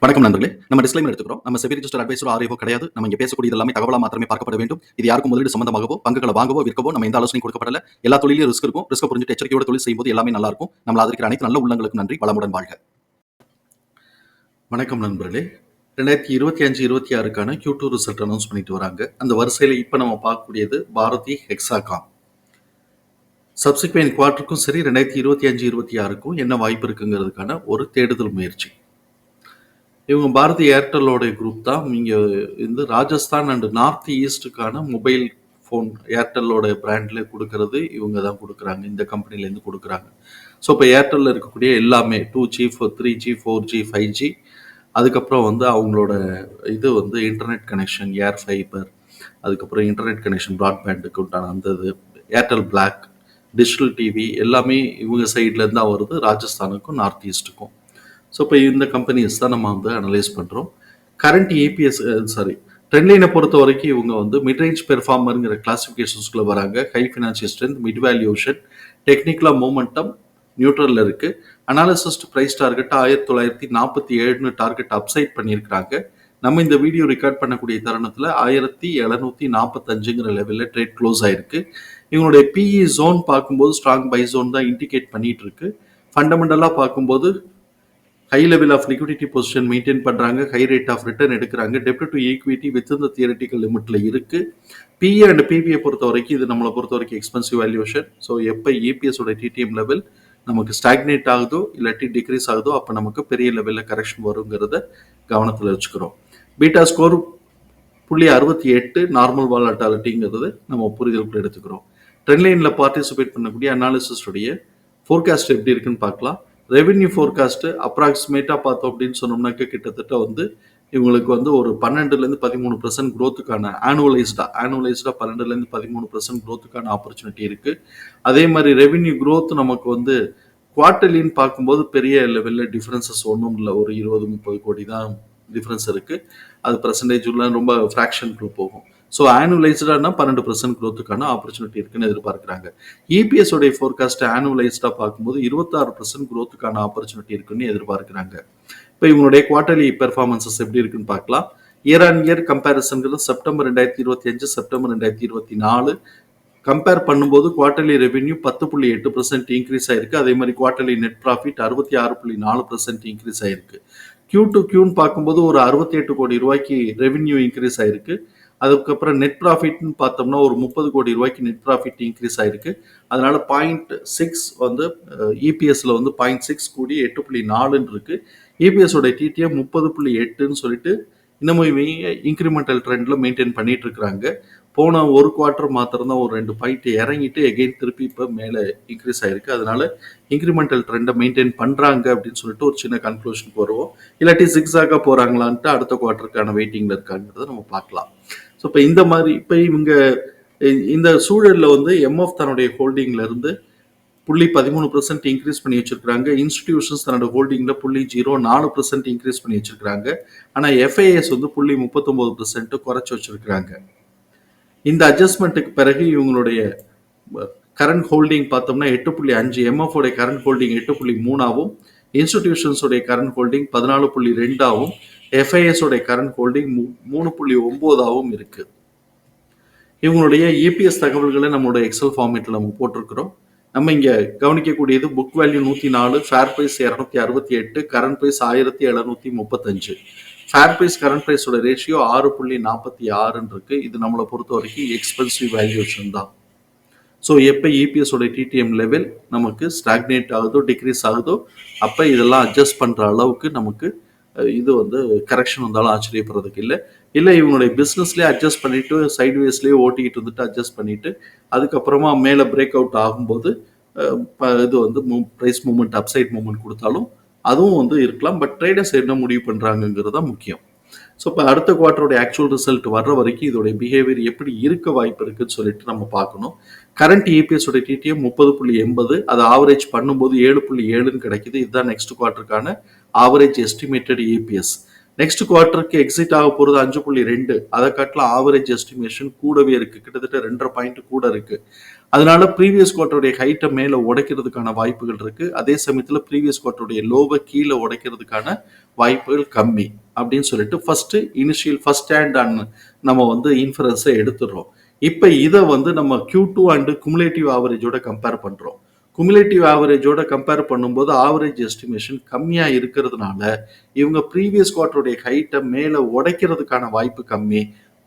வணக்கம் நண்பர்களே. நம்ம டிஸ்க்ளைமர் எடுத்துக்கிறோம். நம்ம செபி ரிஜிஸ்டர் அட்வைசரோ ஆர்ஐஓ கிடையாது. நம்ம இங்க பேசக்கூடியது எல்லாமே தகவலா மாத்திரமே பார்க்கப்பட வேண்டும். இது யாருக்கும் முதலீடு சம்பந்தமாகவோ, பங்குகளை வாங்கவோ, விற்கவோ நம்ம எந்த ஆலோசனையும் கொடுக்கப்படல. எல்லா தொழிலும் ரிஸ்க் இருக்கும். ரிஸ்க் புரிஞ்சுட்டு எச்சரிக்கையோட தொழில் செய்யும்போது எல்லாமே நல்லா இருக்கும். நம்மள ஆதரிக்கிற அனைத்து நல்ல உள்ளங்களுக்கும் நன்றி. வளமுடன் வாழ்க. வணக்கம் நண்பர்களே. 2025-26க்கான Q2 ரிசல்ட் அனௌன்ஸ் பண்ணிட்டு வராங்க. அந்த வரிசையில இப்ப நம்ம பார்க்கக்கூடியது பாரதி ஹெக்ஸாகான். சப்சிக்வெண்ட் குவார்ட்டருக்கும் சரி 2025-26க்கும் என்ன வாய்ப்பு இருக்குங்கிறதுக்கான ஒரு தேடுதல் முயற்சி. இவங்க பாரதி ஏர்டெல்லோட குரூப் தான். இங்கே இந்த ராஜஸ்தான் அண்ட் நார்த் ஈஸ்ட்டுக்கான மொபைல் ஃபோன் ஏர்டெல்லோட பிராண்டில் கொடுக்கறது இவங்க தான் கொடுக்குறாங்க. இந்த கம்பெனிலேருந்து கொடுக்குறாங்க. ஸோ இப்போ ஏர்டெல்லில் இருக்கக்கூடிய எல்லாமே 2G 3G 4G 5G அதுக்கப்புறம் அவங்களோட இது இன்டர்நெட் கனெக்ஷன் ஏர் ஃபைபர், அதுக்கப்புறம் இன்டர்நெட் கனெக்ஷன் ப்ராட்பேண்டுக்கு உண்டான அந்த இது ஏர்டெல் பிளாக் டிஜிட்டல் டிவி எல்லாமே இவங்க சைட்லேருந்து தான் வருது, ராஜஸ்தானுக்கும் நார்த் ஈஸ்ட்டுக்கும். ஸோ இப்போ இந்த கம்பெனிஸ் தான் நம்ம அனலைஸ் பண்ணுறோம். கரண்ட் ஏபிஎஸ் ட்ரெண்ட் லைனை பொறுத்த வரைக்கும் இவங்க மிட்ரேஞ்ச் பெர்ஃபார்மருங்கிற கிளாசிஃபிகேஷன்ஸ்குள்ளே வராங்க. High financial strength, mid valuation, டெக்னிக்கலாக மூமெண்டம் நியூட்ரலில் இருக்குது. Analyst price target 1947 target upside பண்ணியிருக்கிறாங்க. நம்ம இந்த வீடியோ ரெக்கார்ட் பண்ணக்கூடிய தருணத்தில் 1745ங்கிற லெவலில் ட்ரேட் க்ளோஸ் ஆயிருக்கு. இவங்களுடைய பிஇ ஜோன் பார்க்கும்போது ஸ்ட்ராங் பை ஜோன் தான் இண்டிகேட் பண்ணிட்டு இருக்கு. ஃபண்டமெண்டலாக பார்க்கும்போது high level of liquidity position maintain பண்ணுறாங்க, ஹை ரேட் ஆஃப் ரிட்டர்ன் எடுக்கிறாங்க, டெப்ட் டு ஈக்விட்டி வித் இந்த தியரட்டிக்கல் லிமிட்ல இருக்கு. பிஏ அண்ட் பிபிஐ பொறுத்த வரைக்கும் இது நம்மளை பொறுத்த வரைக்கும் எக்ஸ்பென்சிவ் வேல்யூஷன். ஸோ எப்போ இபிஎஸோட டிடிஎம் லெவல் நமக்கு ஸ்டாக்னேட் ஆகுதோ இல்லாட்டி டிக்ரீஸ் ஆகுதோ அப்போ நமக்கு பெரிய லெவலில் கரெக்ஷன் வருங்கிறத கவனத்தில் வச்சுக்கிறோம். பீட்டா ஸ்கோர் 0.68 நார்மல் வாலட்டாலிட்டிங்கிறது நம்ம புரிதலுக்குள்ள எடுத்துக்கிறோம். ட்ரெண்ட் லைனில் பார்ட்டிசிபேட் பண்ணக்கூடிய அனாலிசிஸ்டுடைய ஃபோர்காஸ்ட் எப்படி இருக்குன்னு பார்க்கலாம். ரெவென்யூ ஃபோர்காஸ்ட் அப்ராக்சிமேட்டாக பார்த்தோம் அப்படின்னு சொன்னோம்னாக்க கிட்டத்தட்ட இவங்களுக்கு ஒரு 12-13% க்ரோத்துக்கான ஆனுவலைஸ்டாக 12-13% க்ரோத்துக்கான ஆப்பர்ச்சுனிட்டி இருக்குது. அதே மாதிரி ரெவென்யூ க்ரோத் நமக்கு குவார்ட்டர்லின்னு பார்க்கும்போது பெரிய லெவலில் டிஃப்ரென்சஸ் ஒன்றும் இல்லை, ஒரு 20-30 கோடி தான் டிஃப்ரென்ஸ் இருக்குது. அது பர்சன்டேஜ் உள்ள ரொம்ப ஃப்ராக்ஷனுக்குள்ள போகும். ஸோ ஆனுவலைஸ்டானா 12% க்ரோத்துக்கான ஆப்பர்ச்சுனிட்டி இருக்குன்னு எதிர்பார்க்குறாங்க. இபிஎஸ் உடைய ஃபோர்காஸ்ட் ஆனுவலைஸ்டாக பார்க்கும்போது 26% க்ரோத்துக்கான ஆப்பர்ச்சுனிட்டி இருக்குன்னு எதிர்பார்க்குறாங்க. இப்போ இவங்களுடைய குவார்டர்லி பெர்ஃபார்மன்சஸ் எப்படி இருக்குன்னு பார்க்கலாம். இயர் ஆன் இயர் கம்பேரிசன்கிறது செப்டம்பர் 2025 செப்டம்பர் 2024 கம்பேர் பண்ணும்போது குவார்டர்லி ரெவென்யூ 10.8% இன்க்ரீஸ் ஆயிருக்கு. அதே மாதிரி குவார்டர்லி நெட் ப்ராஃபிட் 66.4% இன்க்ரீஸ் ஆயிருக்கு. Q2Qன்னு பார்க்கும்போது ஒரு 68 கோடி ரூபாய்க்கு ரெவென்யூ இன்க்ரீஸ் ஆயிருக்கு. அதுக்கப்புறம் நெட் ப்ராஃபிட்னு பார்த்தோம்னா ஒரு 30 கோடி ரூபாய்க்கு நெட் ப்ராஃபிட் இன்க்ரீஸ் ஆயிருக்கு. அதனால 0.6 இபிஎஸ்ல 0.6 கூடி 8.4 இருக்கு. இபிஎஸோட டிடிஎம் 30.8ன்னு சொல்லிட்டு இன்னமும் இவங்க இன்க்ரிமெண்டல் ட்ரெண்ட்ல மெயின்டைன் பண்ணிட்டு இருக்கிறாங்க. போன ஒரு குவார்டர் மாத்திரம் தான் ஒரு 2 பாயிண்ட் இறங்கிட்டு எகைன் திருப்பி இப்போ மேலே இன்க்ரீஸ் ஆயிருக்கு. அதனால இன்க்ரிமெண்டல் ட்ரெண்டை மெயின்டைன் பண்றாங்க அப்படின்னு சொல்லிட்டு ஒரு சின்ன கன்க்ளூஷனுக்கு வருவோம். இல்லாட்டி சிக்ஸாக போறாங்களான்ட்டு அடுத்த குவார்டருக்கான வெயிட்டிங்ல இருக்காங்கிறத நம்ம பார்க்கலாம். ஸோ இப்போ இந்த மாதிரி இப்போ இவங்க இந்த சூழலில் எம்எஃப் தன்னுடைய ஹோல்டிங்ல இருந்து 0.13% இன்க்ரீஸ் பண்ணி வச்சிருக்காங்க. இன்ஸ்டிடியூஷன்ஸ் தன்னோட ஹோல்டிங்ல 0.04% இன்க்ரீஸ் பண்ணி வச்சிருக்காங்க. ஆனால் எஃப்ஐஎஸ் 0.39% குறைச்சி வச்சிருக்காங்க. இந்த அட்ஜஸ்ட்மெண்ட்டுக்கு பிறகு இவங்களுடைய கரண்ட் ஹோல்டிங் பார்த்தோம்னா 8.5, எம்எஃப் உடைய கரண்ட் ஹோல்டிங் 8.3ஆகவும், இன்ஸ்டிடியூஷன்ஸ் உடைய கரண்ட் ஹோல்டிங் 14.2ஆகவும், எஃப்ஐஎஸ் உடைய கரண்ட் ஹோல்டிங் 3.9ஆகவும் இருக்கு. இவங்களுடைய இபிஎஸ் தகவல்களை நம்மளுடைய எக்ஸல் ஃபார்மேட்டில் நம்ம போட்டிருக்கிறோம். நம்ம இங்கே கவனிக்கக்கூடியது book value 104, fair price 268, current price 1735. Fair price current ப்ரைஸோட ரேஷியோ 6.46 இருக்கு. இது நம்மளை பொறுத்த வரைக்கும் எக்ஸ்பென்சிவ் வேல்யூஷன் தான். ஸோ எப்போ இபிஎஸோட டிடிஎம் லெவல் நமக்கு ஸ்டாக்னேட் ஆகுதோ டிக்ரீஸ் ஆகுதோ அப்போ இதெல்லாம் அட்ஜஸ்ட் பண்ணுற அளவுக்கு நமக்கு இது கரெக்ஷன் வந்தாலும் ஆச்சரியப்படுறதுக்கு இல்லை இவங்களுடைய பிஸ்னஸ்லேயே அட்ஜஸ்ட் பண்ணிட்டு சைட்வேஸ்லேயே ஓட்டிக்கிட்டு வந்துட்டு அட்ஜஸ்ட் பண்ணிட்டு அதுக்கப்புறமா மேலே பிரேக் அவுட் ஆகும்போது இது ப்ரைஸ் மூவ்மெண்ட் அப்சைட் மூவ்மெண்ட் கொடுத்தாலும் அதுவும் இருக்கலாம். பட் ட்ரேடர்ஸ் என்ன முடிவு பண்ணுறாங்கிறது தான் முக்கியம். ஸோ இப்போ அடுத்த குவார்ட்டரோட ஆக்சுவல் ரிசல்ட் வர்ற வரைக்கும் இதோடைய பிஹேவியர் எப்படி இருக்க வாய்ப்பு இருக்குன்னு சொல்லிட்டு நம்ம பார்க்கணும். கரண்ட் இபிஎஸோட டிடிஎம் 30.80, அது ஆவரேஜ் பண்ணும்போது 7.7ன்னு கிடைக்குது. இதுதான் நெக்ஸ்ட் குவார்ட்டருக்கான ஆவரேஜ் எஸ்டிமேட்டட் இபிஎஸ். நெக்ஸ்ட் குவார்ட்டருக்கு எக்ஸிட் ஆக போகிறது 5.2. அதை காட்டிலும் ஆவரேஜ் எஸ்டிமேஷன் கூடவே இருக்கு, கிட்டத்தட்ட 2.5 பாயிண்ட் கூட இருக்கு. அதனால ப்ரீவியஸ் குவார்ட்டருடைய ஹைட்டை மேலே உடைக்கிறதுக்கான வாய்ப்புகள் இருக்கு. அதே சமயத்தில் ப்ரீவியஸ் குவார்ட்டருடைய லோவை கீழே உடைக்கிறதுக்கான வாய்ப்புகள் கம்மி அப்படின்னு சொல்லிட்டு ஃபர்ஸ்ட் ஹேண்ட் நம்ம இன்ஃபரன்ஸை எடுத்துடுறோம். இப்போ இதை நம்ம Q2 அண்ட் குமுலேட்டிவ் ஆவரேஜோட கம்பேர் பண்றோம். குமுலேட்டிவ் ஆவரேஜோட கம்பேர் பண்ணும்போது ஆவரேஜ் எஸ்டிமேஷன் கம்மியா இருக்கிறதுனால இவங்க ப்ரீவியஸ் குவார்ட்டருடைய ஹைட்டை மேலே உடைக்கிறதுக்கான வாய்ப்பு கம்மி.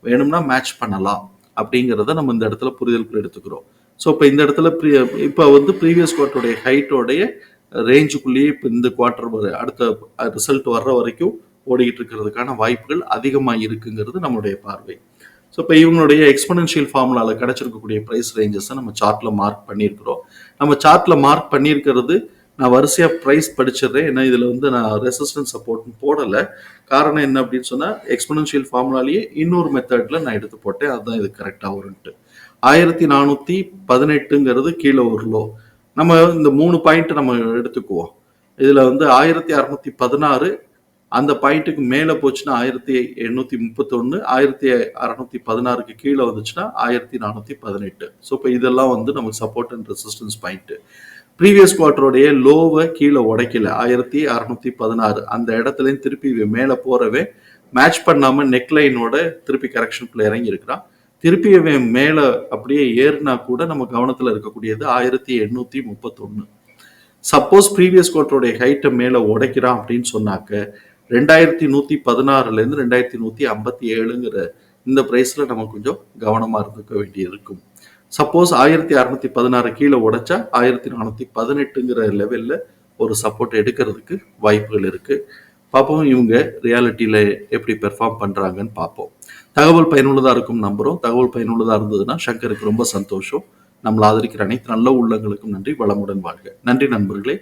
வேணும்னா மேட்ச் பண்ணலாம் அப்படிங்கிறத நம்ம இந்த இடத்துல புரிதலுக்குள்ள எடுத்துக்கிறோம். ஸோ இப்போ இந்த இடத்துல இப்போ ப்ரீவியஸ் குவார்ட்டருடைய ஹைட்டோடைய ரேஞ்சுக்குள்ளேயே இப்போ இந்த குவார்ட்டர் அடுத்த ரிசல்ட் வர்ற வரைக்கும் ஓடிக்கிட்டு இருக்கிறதுக்கான வாய்ப்புகள் அதிகமாக இருக்குங்கிறது நம்மளுடைய பார்வை. ஸோ இப்போ இவங்களுடைய எக்ஸ்பொனென்ஷியல் ஃபார்முலாவில் கிடைச்சிருக்கக்கூடிய ப்ரைஸ் ரேஞ்சஸை நம்ம சார்ட்டில் மார்க் பண்ணியிருக்கிறோம். நம்ம சார்ட்டில் மார்க் பண்ணியிருக்கிறது நான் வரிசையாக ப்ரைஸ் படிச்சிடுறேன். ஏன்னா இதில் நான் ரெசிஸ்டன்ஸ் சப்போர்ட்னு போடலை. காரணம் என்ன அப்படின்னு சொன்னால் எக்ஸ்பொனென்ஷியல் ஃபார்முலாலேயே இன்னொரு மெத்தடில் நான் எடுத்து போட்டேன். அதுதான் இது கரெக்டாக வரும்ட்டு. 1418ங்கிறது கீழே ஒரு லோ. நம்ம இந்த 3 பாயிண்ட் நம்ம எடுத்துக்குவோம். இதில் 1616 அந்த பாயிண்ட்டுக்கு மேலே போச்சுன்னா 1831, 1616க்கு கீழே வந்துச்சுன்னா 1418. ஸோ இப்போ இதெல்லாம் நமக்கு support and resistance point. Previous குவார்ட்டருடைய லோவை கீழே உடைக்கல, 1616 அந்த இடத்துலையும் திருப்பி மேலே போறவே மேட்ச் பண்ணாமல் நெக்லைனோட திருப்பி கரெக்ஷனுக்குள்ள இறங்கி இருக்கிறான். திருப்பி மேலே அப்படியே ஏறினா கூட நம்ம கவனத்தில் இருக்கக்கூடியது 1831. சப்போஸ் ப்ரீவியஸ் குவார்ட்டருடைய ஹைட்டை மேலே உடைக்கிறான் அப்படின்னு சொன்னாக்க 2116லேருந்து 2157ங்கிற இந்த ப்ரைஸில் நம்ம கொஞ்சம் கவனமாக இருந்துக்க வேண்டி இருக்கும். சப்போஸ் 1616 கீழே உடைச்சா 1418ங்கிற லெவலில் ஒரு சப்போர்ட் எடுக்கிறதுக்கு வாய்ப்புகள் இருக்குது. பார்ப்போம் இவங்க ரியாலிட்டியில் எப்படி பெர்ஃபார்ம் பண்ணுறாங்கன்னு பார்ப்போம். தகவல் பயனுள்ளதாக இருக்கும் நம்புகிறோம். தகவல் பயனுள்ளதாக இருந்ததுன்னா சங்கருக்கு ரொம்ப சந்தோஷம். நம்மளை ஆதரிக்கிற அனைத்து நல்ல உள்ளங்களுக்கும் நன்றி. வளமுடன் வாழ்க. நன்றி நண்பர்களே.